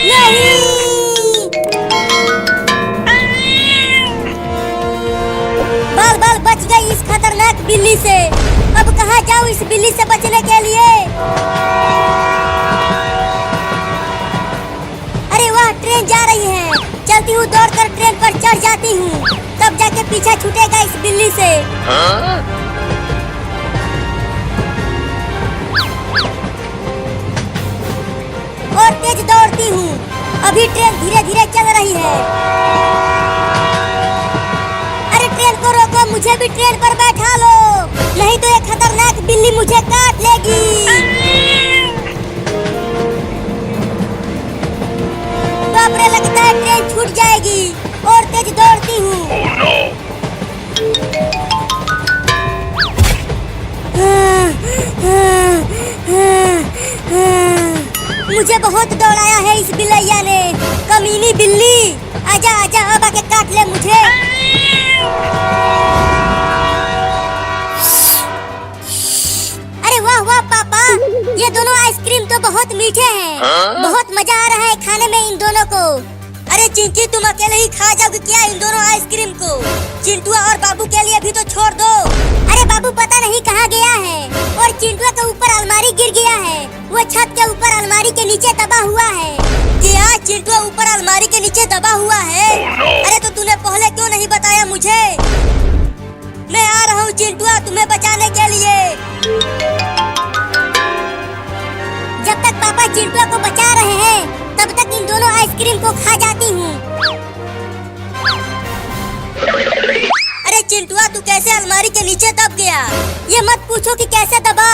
नहीं। बाल बाल बच गई इस खतरनाक बिल्ली से। अब कहाँ जाऊँ इस बिल्ली से बचने के लिए? अरे वाह, ट्रेन जा रही है। चलती हूँ, दौड़कर ट्रेन पर चढ़ जाती हूँ, तब जाके पीछा छूटेगा इस बिल्ली से। और तेज दौड़ती हूँ। अभी ट्रेन धीरे धीरे चल रही है। अरे ट्रेन को रोको, मुझे भी ट्रेन पर बैठा लो, नहीं तो ये खतरनाक बिल्ली मुझे काट लेगी। बाप रे, लगता है ट्रेन छूट जाएगी। और तेज दौड़ती हूँ। मुझे बहुत दौड़ाया है इस बिलैया ने। कमीनी बिल्ली, आजा आजा, अब आके काट ले मुझे। अरे वाह वाह पापा, ये दोनों आइसक्रीम तो बहुत मीठे हैं। बहुत मजा आ रहा है खाने में इन दोनों को। अरे चिंकी, तुम अकेले ही खा जाओगे क्या इन दोनों आइसक्रीम को? चिंटुआ और बाबू के लिए भी तो छोड़ दो। अरे बाबू पता नहीं कहाँ गया है, और चिंटुआ के ऊपर अलमारी गिर गया है। वो छत के ऊपर अलमारी के नीचे दबा हुआ है। क्या चिंटुआ ऊपर अलमारी के नीचे दबा हुआ है? अरे तो तूने पहले क्यों नहीं बताया मुझे? मैं आ रहा हूँ चिंटुआ, तुम्हें बचाने के लिए। जब तक पापा चिंटुआ को बचा रहे हैं, तब तक इन दोनों आइसक्रीम को खा जाती हूँ। अरे चिंटुआ, तू कैसे अलमारी के नीचे दब गया? ये मत पूछो कि कैसे दबा,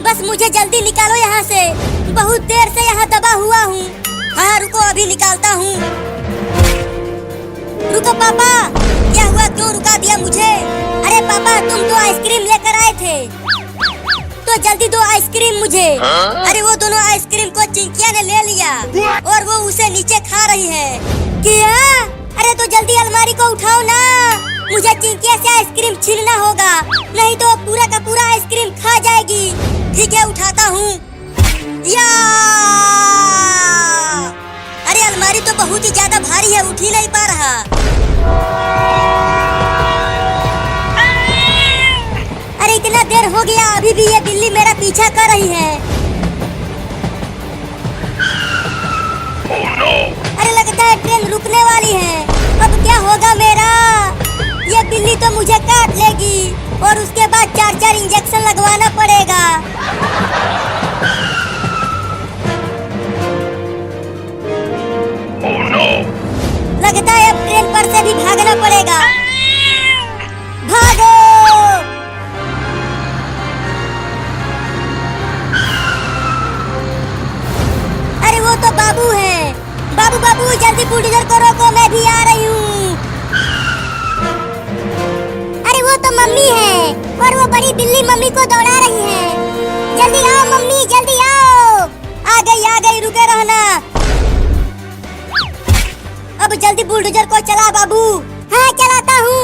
बस मुझे जल्दी निकालो यहाँ से। बहुत देर से यहाँ दबा हुआ हूँ। हाँ रुको, अभी निकालता हूँ। रुको पापा, क्या हुआ, क्यों रुका दिया मुझे? अरे पापा, तुम तो आइसक्रीम लेकर आए थे, तो जल्दी दो आइसक्रीम मुझे। अरे वो दोनों आइसक्रीम को चिंकिया ने ले लिया और वो उसे नीचे खा रही है। क्या? अरे तो जल्दी अलमारी को उठाओ ना, मुझे चिंकिया से आइसक्रीम छीनना होगा, नहीं तो पूरा का पूरा आइसक्रीम खा जाएगी। ठीक है, उठाता हूँ। या! अरे अलमारी तो बहुत ही ज्यादा भारी है, उठ ही नहीं पा रहा। अरे इतना देर हो गया, अभी भी ये बिल्ली मेरा पीछा कर रही है। अरे लगता है ट्रेन रुकने वाली है। अब क्या होगा मेरा? ये बिल्ली तो मुझे काट लेगी और उसके बाद 4-4 इंजेक्शन लगवाना पड़ेगा। लगता है अब ट्रेन पर से भी भागना पड़ेगा। भागो! अरे वो तो बाबू है। बाबू बाबू, जल्दी बुलडोजर को रोको, मैं भी आ रही हूँ। अरे वो तो मम्मी है, और वो बड़ी बिल्ली मम्मी को दौड़ा रही है। जल्दी आओ मम्मी, जल्दी आओ। आ गई, रुके रहना। अब जल्दी बुलडोजर को चला बाबू। हाँ चलाता हूँ।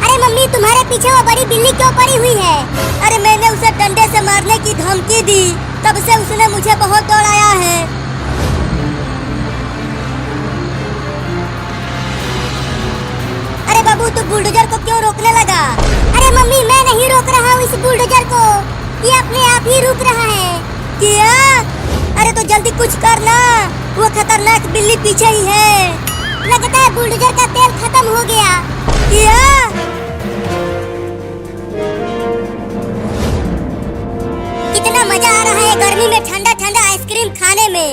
अरे मम्मी, तुम्हारे पीछे वो बड़ी बिल्ली क्यों पड़ी हुई है? अरे मैंने उसे डंडे से मारने की धमकी दी, तब से उसने मुझे बहुत दौड़ाया है। अरे बाबू, तू बुलडोजर को क्यों रोकने लगा? अरे मम्मी, मैं नहीं रोक रहा हूँ इस बुलडोजर को, ये अपने आप ही रुक रहा है। क्या? अरे तो जल्दी कुछ करना, वो खतरनाक बिल्ली पीछे ही है। लगता है बुलडोजर का तेल खत्म हो गया। क्या? कितना मजा आ रहा है गर्मी में ठंडा ठंडा आइसक्रीम खाने में।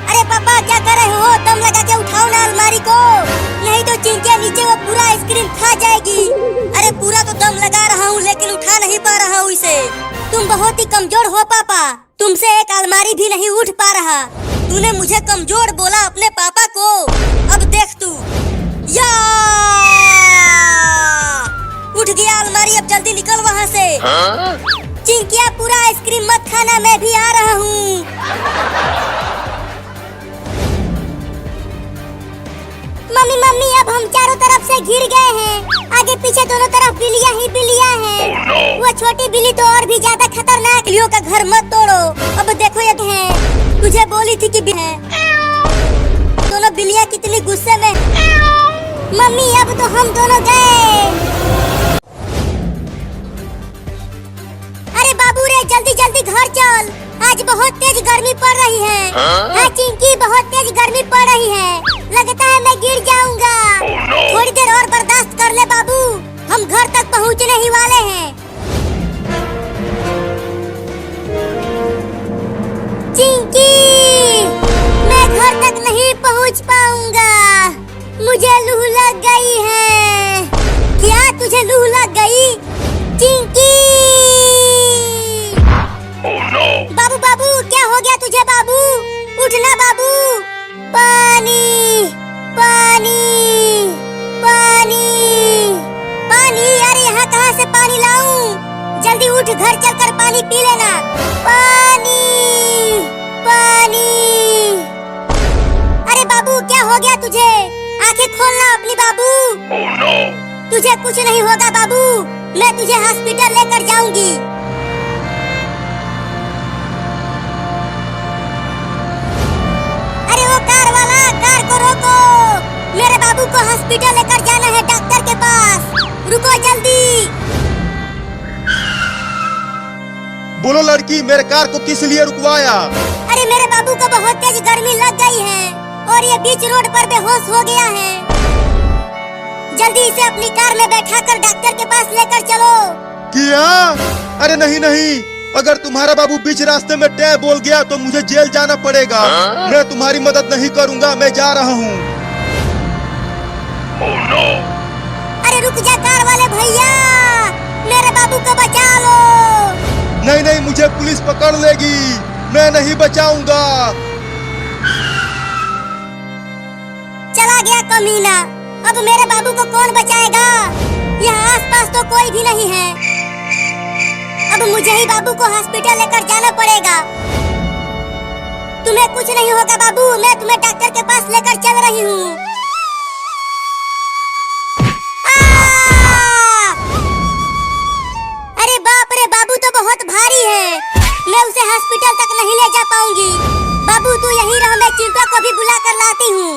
अरे पापा, क्या कर रहे हो? दम लगा के उठाओ ना अलमारी को, नहीं तो चिंकिया नीचे वो पूरा आइसक्रीम खा जाएगी। अरे पूरा तो दम लगा रहा हूँ, लेकिन उठा नहीं पा रहा हूँ इसे। तुम बहुत ही कमजोर हो पापा, तुमसे एक अलमारी भी नहीं उठ पा रहा। तूने मुझे कमजोर बोला अपने पापा को, अब देख तू। या! उठ गया अलमारी, अब जल्दी निकल वहाँ से। चिंकिया, पूरा आइसक्रीम मत खाना, मैं भी आ रहा हूँ। मम्मी मम्मी, अब हम चारों तरफ से घिर गए हैं, आगे पीछे दोनों तरफ बिल्लियाँ ही बिल्लियाँ हैं। छोटी बिल्ली तो और भी ज्यादा खतरनाक। बिल्लियों का घर मत तोड़ो। अब देखो ये है, तुझे बोली थी कि है। दोनों बिल्लियाँ कितनी गुस्से में। मम्मी अब तो हम दोनों गए। अरे बाबू रे जल्दी जल्दी घर चल, आज बहुत तेज गर्मी पड़ रही है। हाँ चिंकी बहुत तेज गर्मी पड़ रही है, लगता है मैं गिर जाऊंगा। थोड़ी देर और बर्दाश्त कर ले बाबू, हम घर तक पहुंचने ही वाले हैं। चिंकी मैं घर तक नहीं पहुंच पाऊंगा, मुझे लू लग गई है। क्या तुझे लू लग गई चिंकी? बाबू बाबू क्या हो गया तुझे बाबू? उठना बाबू। पानी पानी पानी पानी। अरे यहाँ कहाँ से पानी लाऊं? जल्दी उठ, घर चलकर पानी पी लेना। पानी पानी। अरे बाबू क्या हो गया तुझे? आंखें खोलना अपनी बाबू। तुझे कुछ नहीं होगा बाबू, मैं तुझे हॉस्पिटल लेकर जाऊंगी। अरे वो कार वाला, कार को रोको, मेरे बाबू को हॉस्पिटल लेकर जाना है, डॉक्टर के पास। रुको जल्दी। बोलो लड़की, मेरे कार को किस लिए रुकवाया? अरे मेरे बाबू को बहुत तेज गर्मी लग गई है और ये बीच रोड पर बेहोश हो गया है। जल्दी इसे अपनी कार में बैठाकर डॉक्टर के पास लेकर चलो। क्या? अरे नहीं नहीं, अगर तुम्हारा बाबू बीच रास्ते में टै बोल गया तो मुझे जेल जाना पड़ेगा। मैं तुम्हारी मदद नहीं करूंगा, मैं जा रहा हूँ। अरे रुक जा कार वाले भैया, मेरे बाबू को बचा लो। नहीं नहीं, मुझे पुलिस पकड़ लेगी, मैं नहीं बचाऊंगा। चला गया कमीना, अब मेरे बाबू को कौन बचाएगा? यहाँ आसपास तो कोई भी नहीं है। अब मुझे ही बाबू को हॉस्पिटल लेकर जाना पड़ेगा। तुम्हें कुछ नहीं होगा बाबू, मैं तुम्हें डॉक्टर के पास लेकर चल रही हूँ। अरे बाप रे, बाबू तो बहुत भारी है, मैं उसे हॉस्पिटल तक नहीं ले जा पाऊंगी। बाबू तू यहीं रह, मैं चिंटू को भी बुला कर लाती हूँ।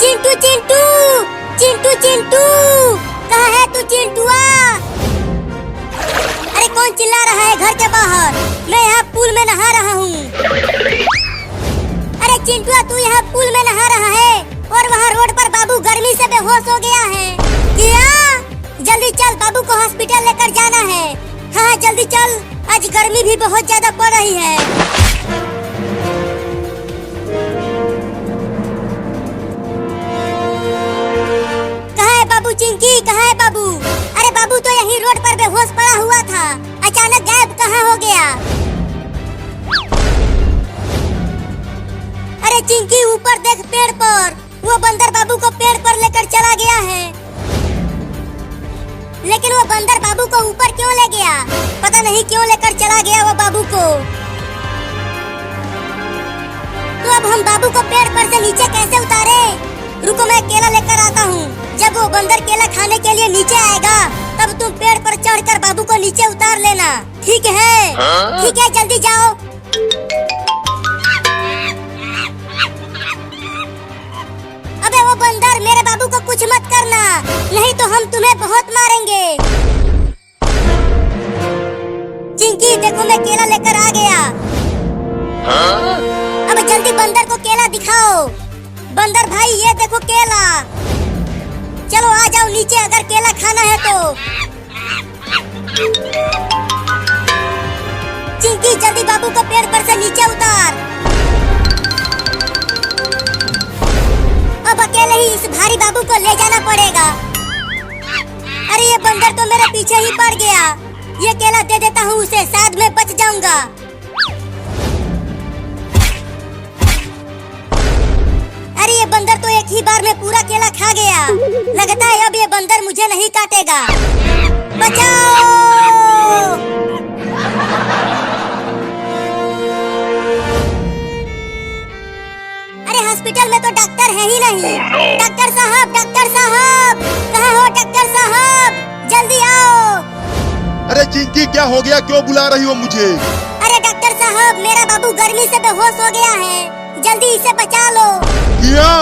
चिंटू चिंटू चिंटू चिंटू, कहाँ है तू चिंटुआ? अरे कौन चिल्ला रहा है घर के बाहर? मैं यहाँ पूल में नहा रहा हूँ। अरे चिंटुआ तू यहाँ पूल में नहा रहा है और वहाँ रोड पर बाबू गर्मी से बेहोश हो गया है। क्या? जल्दी चल, बाबू को हॉस्पिटल लेकर जाना है। हाँ जल्दी चल, आज गर्मी भी बहुत ज्यादा पड़ रही है। चिंकी कहाँ है बाबू? अरे बाबू तो यही रोड पर बेहोश पड़ा हुआ था, अचानक गायब कहाँ हो गया? अरे चिंकी ऊपर देख पेड़ पर, वो बंदर बाबू को पेड़ पर लेकर चला गया है। लेकिन वो बंदर बाबू को ऊपर क्यों ले गया? पता नहीं क्यों लेकर चला गया वो बाबू को। तो अब हम बाबू को पेड़ पर से नीचे कैसे उतारे? रुको मैं केला लेकर आता हूँ। जब वो बंदर केला खाने के लिए नीचे आएगा तब तुम पेड़ पर चढ़कर बाबू को नीचे उतार लेना, ठीक है? ठीक है, जल्दी जाओ। अबे वो बंदर, मेरे बाबू को कुछ मत करना, नहीं तो हम तुम्हें बहुत मारेंगे। चिंकी देखो मैं केला लेकर आ गया। अब जल्दी बंदर को केला दिखाओ। बंदर भाई ये देखो केला, चलो आ जाओ नीचे अगर केला खाना है तो। चिंकी जल्दी बाबू को पेड़ पर से नीचे उतार। अब अकेले ही इस भारी बाबू को ले जाना पड़ेगा। अरे ये बंदर तो मेरे पीछे ही पड़ गया, ये केला दे देता हूँ उसे, शायद मैं बच जाऊंगा। अरे ये बंदर तो एक ही बार में पूरा केला खा गया, लगता है अब ये बंदर मुझे नहीं काटेगा। बचाओ! तो डॉक्टर है ही नहीं। डॉक्टर साहब कहाँ हो डॉक्टर साहब, जल्दी आओ। अरे चिंकी क्या हो गया, क्यों बुला रही हो मुझे? अरे डॉक्टर साहब मेरा बाबू गर्मी से बेहोश हो गया है, जल्दी इसे बचा लो। क्या?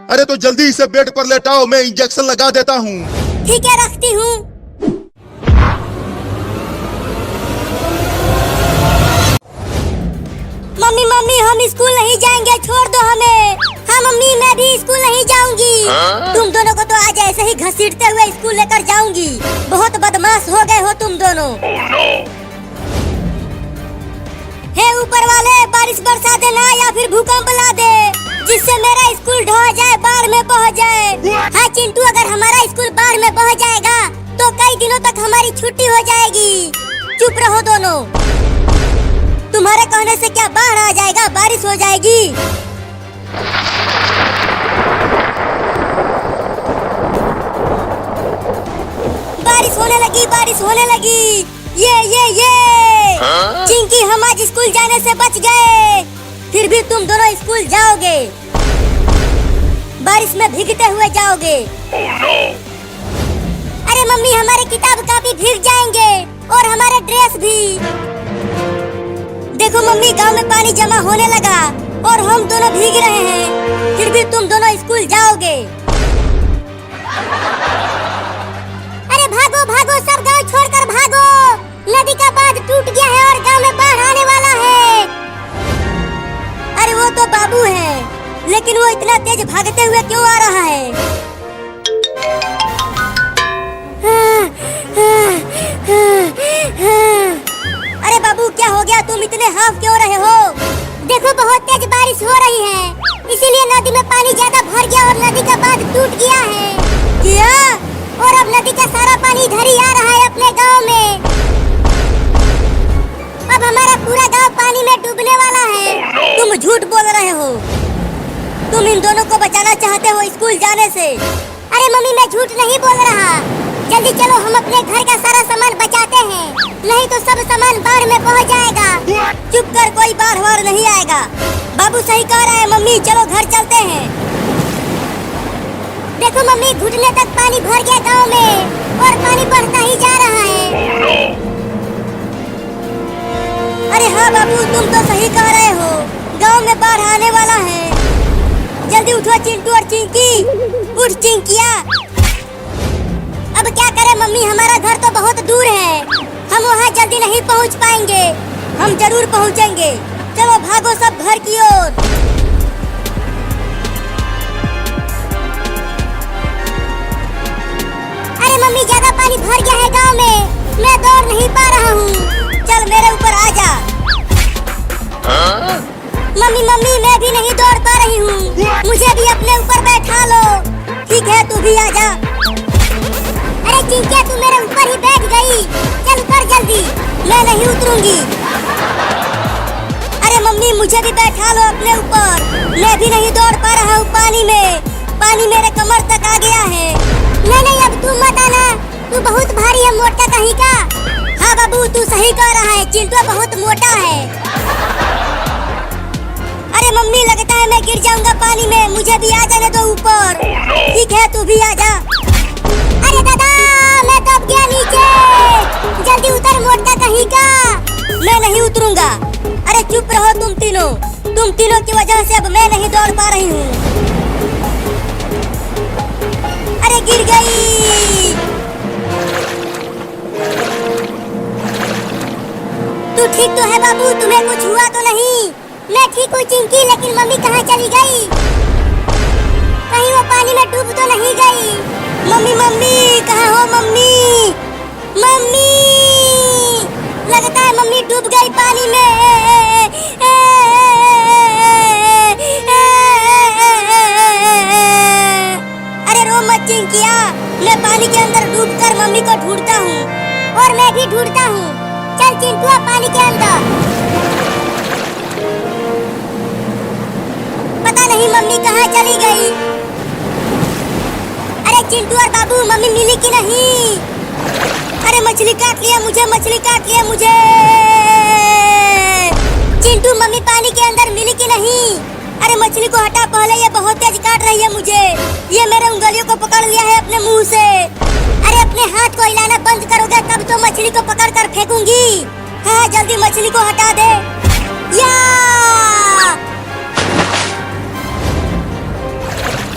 अरे तो जल्दी इसे बेड पर लेटाओ, मैं इंजेक्शन लगा देता हूँ। ठीक है रखती हूँ। मम्मी हम स्कूल नहीं जाएंगे, छोड़ दो हमें। हाँ मम्मी मैं भी स्कूल नहीं जाऊंगी। तुम दोनों को तो आज ऐसे ही घसीटते हुए स्कूल लेकर जाऊंगी। बहुत बदमाश हो गए हो तुम दोनों। हे ऊपर वाले, बारिश बरसा देना या फिर भूकंप ला दे, जिससे मेरा स्कूल ढह जाए, बाढ़ में बह जाए। हाँ चिंटू, अगर हमारा स्कूल बाढ़ में बह जाएगा तो कई दिनों तक हमारी छुट्टी हो जाएगी। चुप रहो दोनों, तुम्हारे कहने से क्या बाढ़ आ जाएगा, बारिश हो जाएगी। बारिश होने लगी। ये चिंकी, हम आज स्कूल जाने से बच गए। फिर भी तुम दोनों स्कूल जाओगे, बारिश में भीगते हुए जाओगे। अरे मम्मी हमारे किताब कापी भीग जाएंगे और हमारे ड्रेस भी। देखो मम्मी, गांव में पानी जमा होने लगा और हम दोनों भीग रहे हैं। फिर भी तुम दोनों स्कूल जाओगे। अरे भागो भागो, सब गांव छोड़कर भागो। नदी का बांध टूट गया है और गांव में बाढ़ आने वाला है। अरे वो तो बाबू है, लेकिन वो इतना तेज भागते हुए क्यों आ रहा है? अरे बाबू क्या हो गया, तुम इतने हाफ क्यों रहे हो? देखो बहुत तेज बारिश हो रही है, इसीलिए नदी में पानी ज्यादा भर गया और नदी का बांध टूट गया है। क्या? और अब नदी का सारा पानी इधर ही आ रहा है अपने गांव में। अब हमारा पूरा गांव पानी में डूबने वाला है। तुम झूठ बोल रहे हो, तुम इन दोनों को बचाना चाहते हो स्कूल जाने से। अरे मम्मी मैं झूठ नहीं बोल रहा। जल्दी चलो, हम अपने घर का सारा सामान बचाते हैं, नहीं तो सब सामान बाढ़ में बह जाएगा। चुप कर, कोई बाढ़ वार नहीं आएगा। बाबू सही कह रहा है मम्मी, चलो घर चलते हैं। देखो मम्मी, घुटने तक पानी भर गया गांव में और पानी बढ़ता ही जा रहा है। अरे हाँ बाबू, तुम तो सही कह रहे हो, गांव में बाढ़ आने वाला है। जल्दी उठो चिंटू और चिंकी, उठ चिंकिया। अब क्या करें मम्मी, हमारा घर तो बहुत दूर है, हम वहाँ जल्दी नहीं पहुँच पाएंगे। हम जरूर पहुँचेंगे, चलो भागो सब घर की ओर। अरे मम्मी ज्यादा पानी भर गया है गांव में, मैं दौड़ नहीं पा रहा हूँ। चल मेरे ऊपर आ जा। मम्मी मैं भी नहीं दौड़ पा रही हूँ, मुझे भी अपने ऊपर बैठा लो। ठीक है तू भी आ जा। अरे चिंकिया तू मेरे ऊपर ही बैठ गई, चल उतर जल्दी। मैं नहीं उतरूंगी। अरे मम्मी मुझे भी बैठा लो अपने ऊपर, मैं भी नहीं दौड़ पा रहा हूँ पानी में, पानी मेरे कमर तक आ गया है। नहीं अब तू मत आना, तू बहुत भारी है, मोटा कहीं का। हाँ बाबू तू सही कह रहा है, चिंटू बहुत मोटा है। अरे मम्मी लगता है मैं गिर जाऊंगा पानी में, मुझे भी आ जाने दो ऊपर। ठीक है तू भी आ जा। अरे दादा मैं दब गया नीचे, जल्दी उतर मोटा कहीं का। मैं नहीं उतरूंगा। अरे चुप रहो तुम तीनों की वजह से अब मैं नहीं दौड़ पा रही हूँ। अरे गिर गई। तू ठीक तो है बाबू, तुम्हें कुछ हुआ तो नहीं? मैं ठीक हूँ चिंकी, लेकिन मम्मी कहाँ चली गई? कहीं वो पानी में डूब तो नहीं गई? मम्मी कहाँ हो मम्मी? लगता है मम्मी डूब गई पानी में। अरे रो मत चिंकिया, मैं पानी के अंदर डूबकर मम्मी को ढूंढता हूँ और मैं भी ढूंढता हूँ। चल चिंटुआ पानी के अंदर। पता नहीं मम्मी कहाँ चली गई। अरे चिंटू और बाबू मम्मी मिली कि नहीं? अरे मछली काट लिया मुझे। चिंटू मम्मी पानी के अंदर मिली कि नहीं? अरे मछली को हटा पहले, ये बहुत तेज काट रही है मुझे। ये मेरे उंगलियों को पकड़ लिया है अपने मुंह से। अरे अपने हाथ को हिलाना बंद करोगे तब तो मछली को पकड़ कर फेंकूंगी। हाँ जल्दी मछली को हटा दे। या!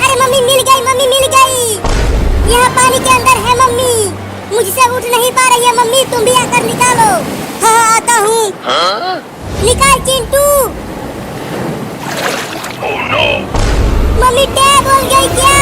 अरे मम्मी मिल गई, मम्मी मिल गई। यहाँ पानी के अंदर है मम्मी। मुझसे उठ नहीं पा रही है मम्मी, तुम भी आकर निकालो। हाँ आता हूँ। निकाल चिंटू। मम्मी टैब बोल गई क्या?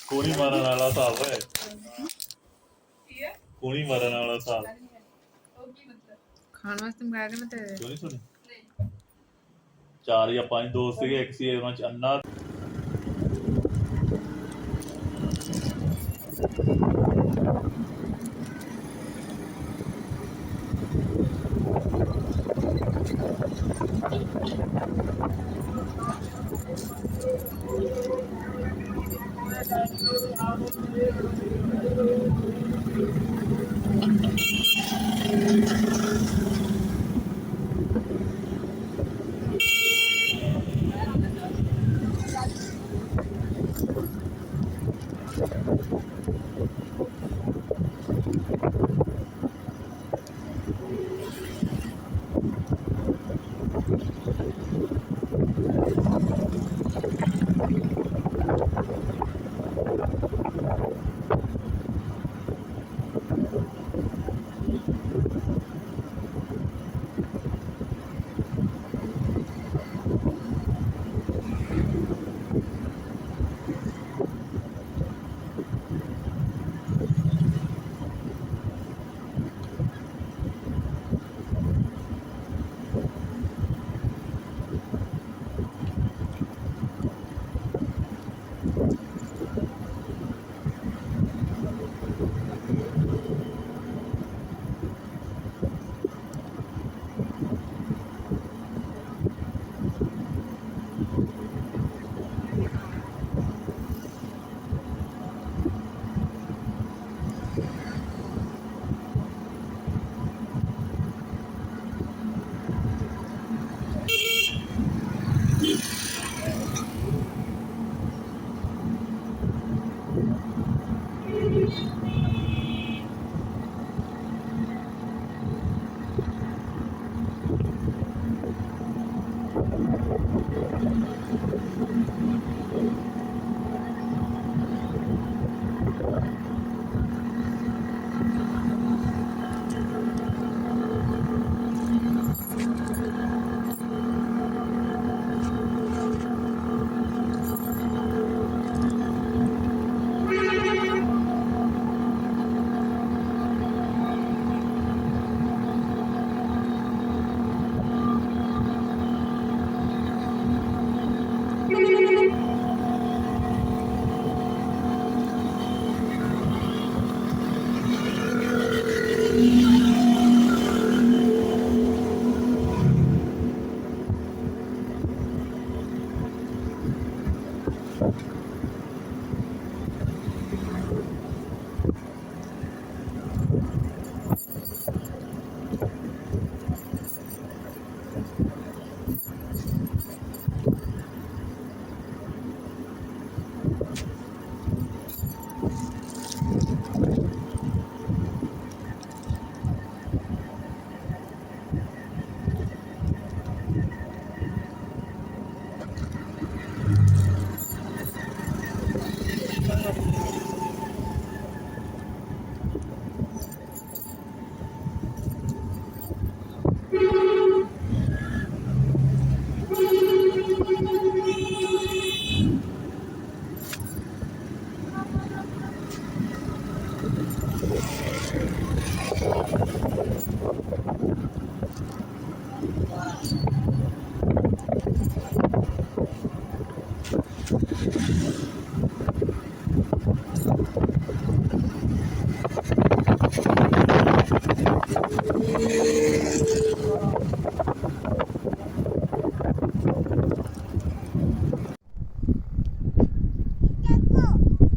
कोणी मारण वाला साहब है कोणी मारण वाला साहब ਖਾਣ ਵਾਸਤੇ ਮੰਗਾਇਆ ਕਿ ਮੈਂ ਤੇ क्यों नहीं सुनी 4 या 5 दोस्त थे एक सी ਉਹਨਾਂ ਚ ਅੰਨਾ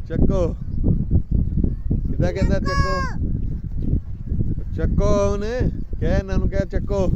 ਚੱਕੋ ਕਿੱਦਾਂ ਕਹਿੰਦਾ ਚੱਕੋ ਚੱਕੋ ਉਹਨੇ ਕਹਿ ਇਹਨਾਂ ਨੂੰ ਕਹਿ ਚੱਕੋ